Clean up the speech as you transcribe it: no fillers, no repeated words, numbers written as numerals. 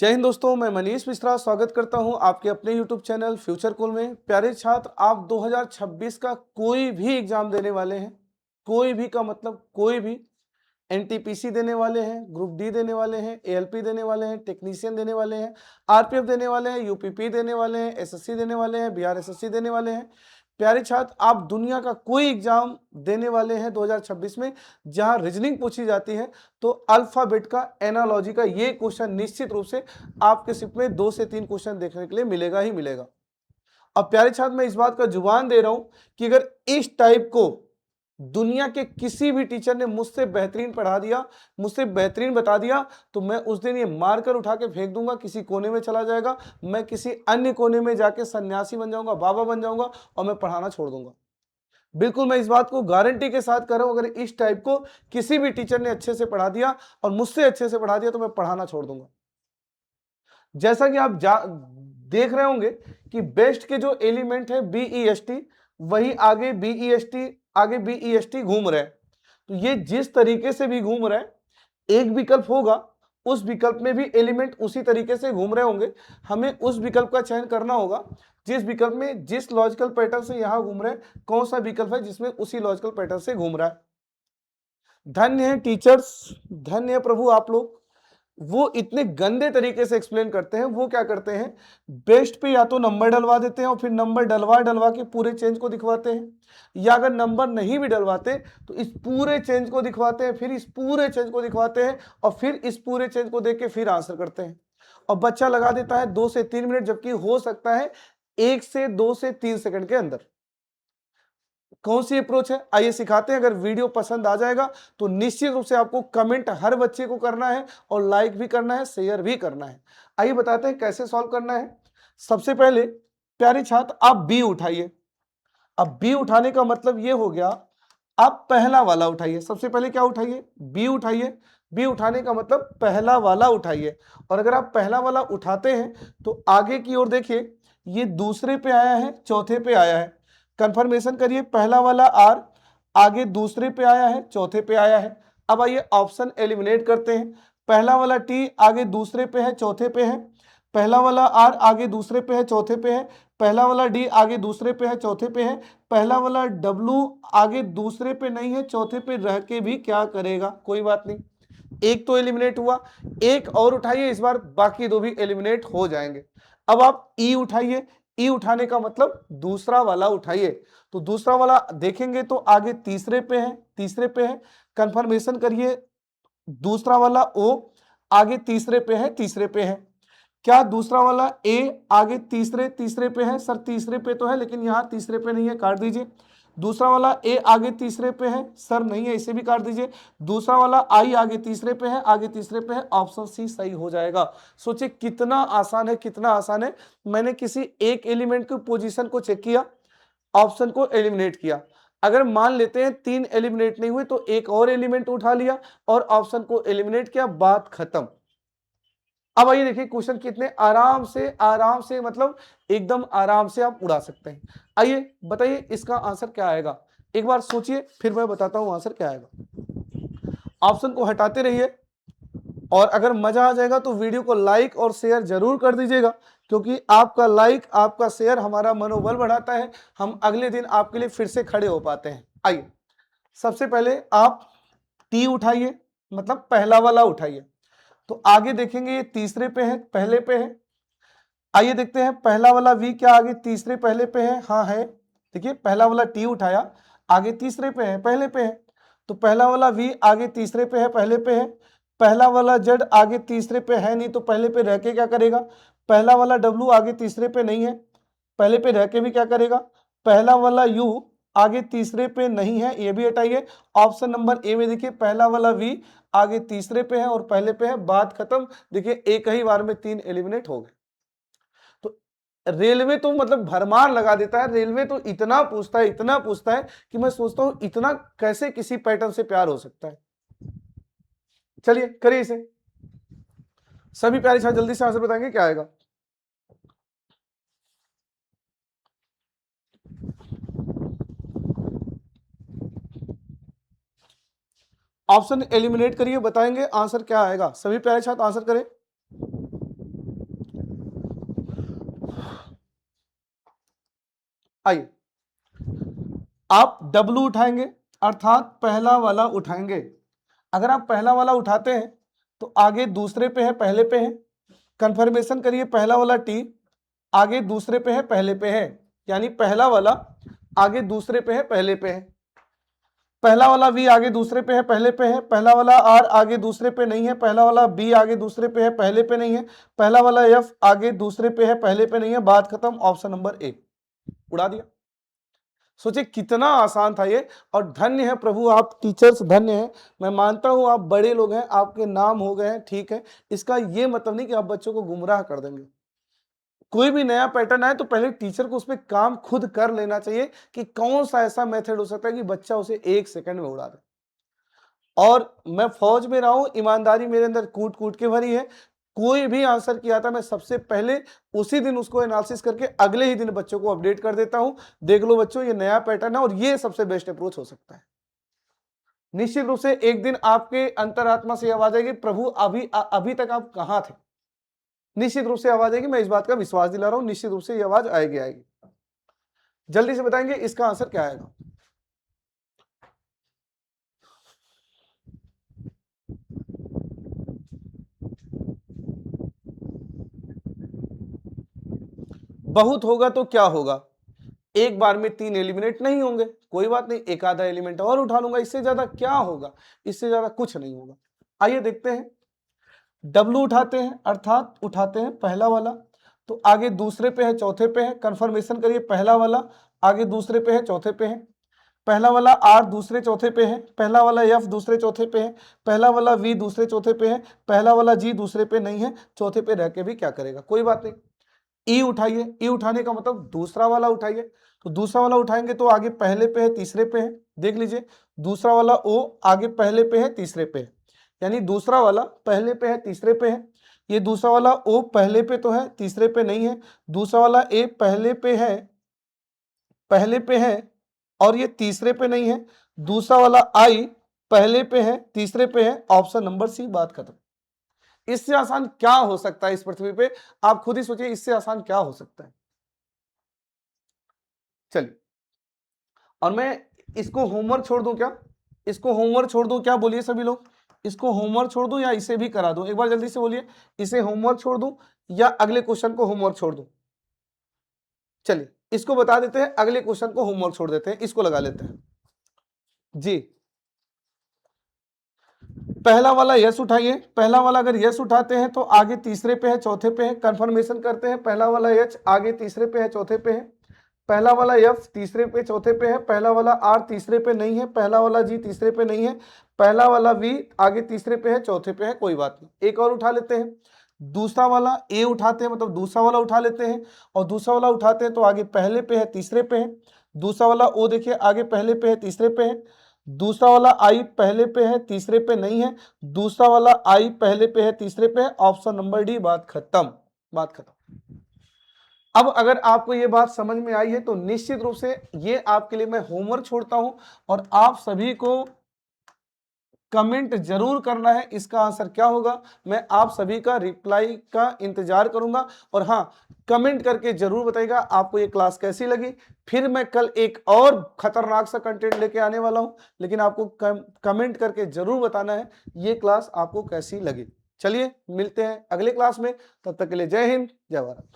जय हिंद दोस्तों, मैं मनीष मिश्रा स्वागत करता हूं आपके अपने YouTube चैनल फ्यूचर कूल में। प्यारे छात्र, आप 2026 का कोई भी एग्जाम देने वाले हैं, कोई भी का मतलब कोई भी, एनटीपीसी देने वाले हैं, ग्रुप डी देने वाले हैं, एएलपी देने वाले हैं, टेक्नीशियन देने वाले हैं, आरपीएफ देने वाले हैं, यूपीपी देने वाले हैं, एसएससी देने वाले हैं, बीआरएसएससी देने वाले हैं। प्यारे छात्र, आप दुनिया का कोई एग्जाम देने वाले हैं 2026 में जहां रीजनिंग पूछी जाती है, तो अल्फाबेट का, एनालॉजी का ये क्वेश्चन निश्चित रूप से आपके शिफ्ट में 2 से 3 क्वेश्चन देखने के लिए मिलेगा ही मिलेगा। अब प्यारे छात्र, मैं इस बात का जुबान दे रहा हूं कि अगर इस टाइप को दुनिया के किसी भी टीचर ने मुझसे बेहतरीन पढ़ा दिया, मुझसे बेहतरीन बता दिया, तो मैं उस दिन ये मारकर उठा के फेंक दूंगा, किसी कोने में चला जाएगा, मैं किसी अन्य कोने में जाके सन्यासी बन जाऊंगा, बाबा बन जाऊंगा और मैं पढ़ाना छोड़ दूंगा। बिल्कुल, मैं इस बात को गारंटी के साथ कर रहा हूं, अगर इस टाइप को किसी भी टीचर ने अच्छे से पढ़ा दिया और मुझसे अच्छे से पढ़ा दिया तो मैं पढ़ाना छोड़ दूंगा। जैसा कि आप देख रहे होंगे कि बेस्ट के जो एलिमेंट है बीईएसटी, वही आगे बीईएसटी घूम रहे हैं। तो ये जिस तरीके से भी घूम रहे हैं, एक विकल्प होगा, उस विकल्प में भी एलिमेंट उसी तरीके से घूम रहे होंगे। हमें उस विकल्प का चयन करना होगा जिस विकल्प में जिस लॉजिकल पैटर्न से यहां घूम रहे हैं, कौन सा विकल्प है जिसमें उसी लॉजिकल पैटर्न से घूम रहा है। धन्य है टीचर्स, धन्य है प्रभु आप लोग। वो इतने गंदे तरीके से एक्सप्लेन करते हैं। वो क्या करते हैं, बेस्ट पे या तो नंबर डलवा देते हैं और फिर नंबर डलवा डलवा के पूरे चेंज को दिखवाते हैं, या अगर नंबर नहीं भी डलवाते तो इस पूरे चेंज को दिखवाते हैं, फिर इस पूरे चेंज को दिखवाते हैं और फिर इस पूरे चेंज को देख के फिर आंसर करते हैं। और बच्चा लगा देता है 2 से 3 मिनट, जबकि हो सकता है 1 से 2 से 3 सेकंड के अंदर। कौन सी अप्रोच है, आइए सिखाते हैं। अगर वीडियो पसंद आ जाएगा तो निश्चित रूप से आपको कमेंट हर बच्चे को करना है और लाइक भी करना है, शेयर भी करना है। आइए बताते हैं कैसे सॉल्व करना है। सबसे पहले प्यारे छात्र, आप बी उठाइए। अब बी उठाने का मतलब ये हो गया, आप पहला वाला उठाइए। सबसे पहले क्या उठाइए, बी उठाइए। बी उठाने का मतलब पहला वाला उठाइए। और अगर आप पहला वाला उठाते हैं तो आगे की ओर देखिए, ये दूसरे पे आया है, चौथे पे आया है। कंफर्मेशन करिए, पहला वाला आर आगे दूसरे पे आया है, चौथे पे आया है। अब आइए ऑप्शन एलिमिनेट करते हैं। पहला वाला टी आगे दूसरे पे है, चौथे पे है। पहला वाला आर आगे दूसरे पे है, चौथे पे है। पहला वाला डी आगे दूसरे पे है, चौथे पे है। पहला वाला डब्लू आगे दूसरे पे नहीं है, चौथे पे रह के भी क्या करेगा, कोई बात नहीं, एक तो एलिमिनेट हुआ। एक और उठाइए, इस बार बाकी दो भी एलिमिनेट हो जाएंगे। अब आप ई उठाइए। ई उठाने का मतलब दूसरा वाला उठाइए। तो दूसरा वाला देखेंगे तो आगे तीसरे पे है, तीसरे पे है। कंफर्मेशन करिए, दूसरा वाला ओ आगे तीसरे पे है, तीसरे पे है। क्या दूसरा वाला ए आगे तीसरे पे है? सर तीसरे पे तो है, लेकिन यहां तीसरे पे नहीं है, काट दीजिए। दूसरा वाला ए आगे तीसरे पे है, सर नहीं है, इसे भी काट दीजिए। दूसरा वाला आई आगे तीसरे पे है, आगे तीसरे पे है, ऑप्शन सी सही हो जाएगा। सोचिए कितना आसान है, कितना आसान है। मैंने किसी एक एलिमेंट की पोजीशन को चेक किया, ऑप्शन को एलिमिनेट किया। अगर मान लेते हैं 3 एलिमिनेट नहीं हुए तो एक और एलिमेंट उठा लिया और ऑप्शन को एलिमिनेट किया, बात खत्म। अब आइए देखिए क्वेश्चन कितने आराम से मतलब एकदम आराम से आप उड़ा सकते हैं। आइए बताइए इसका आंसर क्या आएगा, एक बार सोचिए फिर मैं बताता हूं आंसर क्या आएगा। ऑप्शन को हटाते रहिए और अगर मजा आ जाएगा तो वीडियो को लाइक और शेयर जरूर कर दीजिएगा, क्योंकि आपका लाइक, आपका शेयर हमारा मनोबल बढ़ाता है, हम अगले दिन आपके लिए फिर से खड़े हो पाते हैं। आइए सबसे पहले आप टी उठाइए, मतलब पहला वाला उठाइए। तो आगे देखेंगे ये तीसरे पे है, पहले पे है। आइए देखते हैं पहला वाला वी क्या आगे तीसरे पहले पे है? हाँ है। देखिए पहला वाला टी उठाया, आगे तीसरे पे है, पहले पे है। तो पहला वाला वी आगे तीसरे पे है, पहले पे है। पहला वाला जेड आगे तीसरे पे है नहीं, तो पहले पे रह के क्या करेगा? पहला वाला डब्लू आगे तीसरे पे नहीं है, पहले पे रह के भी क्या करेगा? पहला वाला यू आगे तीसरे पे नहीं है, ये भी हटाइए। ऑप्शन नंबर ए में देखिए पहला वाला वी आगे तीसरे पे है और पहले पे है, बात खत्म। देखिए एक ही बार में 3 एलिमिनेट हो गए। तो रेलवे तो मतलब भरमार लगा देता है, रेलवे तो इतना पूछता है, इतना पूछता है कि मैं सोचता हूं इतना कैसे किसी पैटर्न से प्यार हो सकता है। चलिए करिए इसे। सभी प्यारे छात्र जल्दी से आंसर बताएंगे क्या आएगा। ऑप्शन एलिमिनेट करिए, बताएंगे आंसर क्या आएगा। सभी प्यारे छात्र आंसर करें। आइए, आप W उठाएंगे अर्थात पहला वाला उठाएंगे। अगर आप पहला वाला उठाते हैं तो आगे दूसरे पे है पहले पे है, कंफर्मेशन करिए, पहला वाला T आगे दूसरे पे है पहले पे है, यानी पहला वाला आगे दूसरे पे है पहले पे है। पहला वाला V आगे दूसरे पे है पहले पे है, पहला वाला R आगे दूसरे पे नहीं है, पहला वाला B आगे दूसरे पे है पहले पे नहीं है, पहला वाला F आगे दूसरे पे है पहले पे नहीं है। बात खत्म, ऑप्शन नंबर ए उड़ा दिया। सोचिए कितना आसान था ये, और धन्य है प्रभु आप टीचर्स, धन्य है। मैं मानता हूं आप बड़े लोग हैं, आपके नाम हो गए हैं, ठीक है, इसका ये मतलब नहीं कि आप बच्चों को गुमराह कर देंगे। कोई भी नया पैटर्न आए तो पहले टीचर को उस पर काम खुद कर लेना चाहिए कि कौन सा ऐसा मेथड हो सकता है कि बच्चा उसे 1 सेकंड में उड़ा दे। और मैं फौज में रहा हूं, ईमानदारी मेरे अंदर कूट कूट के भरी है। कोई भी आंसर किया था मैं सबसे पहले उसी दिन उसको एनालिसिस करके अगले ही दिन बच्चों को अपडेट कर देता हूं। देख लो बच्चों, ये नया पैटर्न है और ये सबसे बेस्ट अप्रोच हो सकता है। निश्चित रूप से एक दिन आपके अंतरात्मा से आवाज आएगी, प्रभु अभी तक आप कहां थे। निश्चित रूप से आवाज आएगी, मैं इस बात का विश्वास दिला रहा हूं, निश्चित रूप से ये आवाज आएगी आएगी। जल्दी से बताएंगे इसका आंसर क्या आएगा। बहुत होगा तो क्या होगा, एक बार में 3 एलिमिनेट नहीं होंगे, कोई बात नहीं, एक आधा एलिमेंट और उठा लूंगा, इससे ज्यादा क्या होगा, इससे ज्यादा कुछ नहीं होगा। आइए देखते हैं, W उठाते हैं अर्थात उठाते हैं पहला वाला, तो आगे दूसरे पे है चौथे पे है, कंफर्मेशन करिए, पहला वाला आगे दूसरे पे है चौथे पे है, पहला वाला R दूसरे चौथे पे है, पहला वाला F दूसरे चौथे पे है, पहला वाला V दूसरे चौथे पे है, पहला वाला G दूसरे पे नहीं है, चौथे पे रह के भी क्या करेगा, कोई बात नहीं। ई उठाइए, ई उठाने का मतलब दूसरा वाला उठाइए, तो दूसरा वाला उठाएंगे तो आगे पहले पे है तीसरे पे है, देख लीजिए दूसरा वाला O आगे पहले पे है तीसरे पे है, यानी दूसरा वाला पहले पे है तीसरे पे है। ये दूसरा वाला O पहले पे तो है तीसरे पे नहीं है, दूसरा वाला A पहले पे है और ये तीसरे पे नहीं है, दूसरा वाला I पहले पे है तीसरे पे है, ऑप्शन नंबर सी, बात खत्म। इससे आसान क्या हो सकता है इस पृथ्वी पे, आप खुद ही सोचिए इससे आसान क्या हो सकता है। चलिए, और मैं इसको होमवर्क छोड़ दूं क्या, इसको होमवर्क छोड़ दूं क्या, बोलिए सभी लोग, इसको होमवर्क छोड़ दूं या इसे भी करा दूं, एक बार जल्दी से बोलिए, इसे होमवर्क छोड़ दूं या अगले क्वेश्चन को होमवर्क छोड़ दूं। चलिए इसको बता देते हैं, अगले क्वेश्चन को होमवर्क छोड़ देते हैं, इसको लगा लेते हैं जी। पहला वाला यस उठाइए, पहला वाला अगर यस उठाते हैं तो आगे तीसरे पे है चौथे पे है, कंफर्मेशन करते हैं, पहला वाला एच आगे तीसरे पे है चौथे पे है, पहला वाला एफ तीसरे पे चौथे पे है, पहला वाला आर तीसरे पे नहीं है, पहला वाला जी तीसरे पे नहीं है, पहला वाला वी आगे तीसरे पे है चौथे पे है, कोई बात नहीं। एक और उठा लेते हैं, दूसरा वाला ए उठाते हैं, मतलब दूसरा वाला उठा लेते हैं, और दूसरा वाला उठाते हैं तो आगे पहले पे है तीसरे पे है, दूसरा वाला ओ देखिए आगे पहले पे है तीसरे पे है, दूसरा वाला आई पहले पे है तीसरे पे नहीं है, दूसरा वाला आई पहले पे है तीसरे पे है, ऑप्शन नंबर डी, बात खत्म, बात खत्म। अब अगर आपको ये बात समझ में आई है तो निश्चित रूप से ये आपके लिए मैं होमवर्क छोड़ता हूं, और आप सभी को कमेंट जरूर करना है इसका आंसर क्या होगा। मैं आप सभी का रिप्लाई का इंतजार करूंगा, और हाँ, कमेंट करके जरूर बताइएगा आपको ये क्लास कैसी लगी। फिर मैं कल एक और खतरनाक सा कंटेंट लेके आने वाला हूं, लेकिन आपको कमेंट करके जरूर बताना है ये क्लास आपको कैसी लगी। चलिए मिलते हैं अगले क्लास में, तब तक के लिए जय हिंद जय भारत।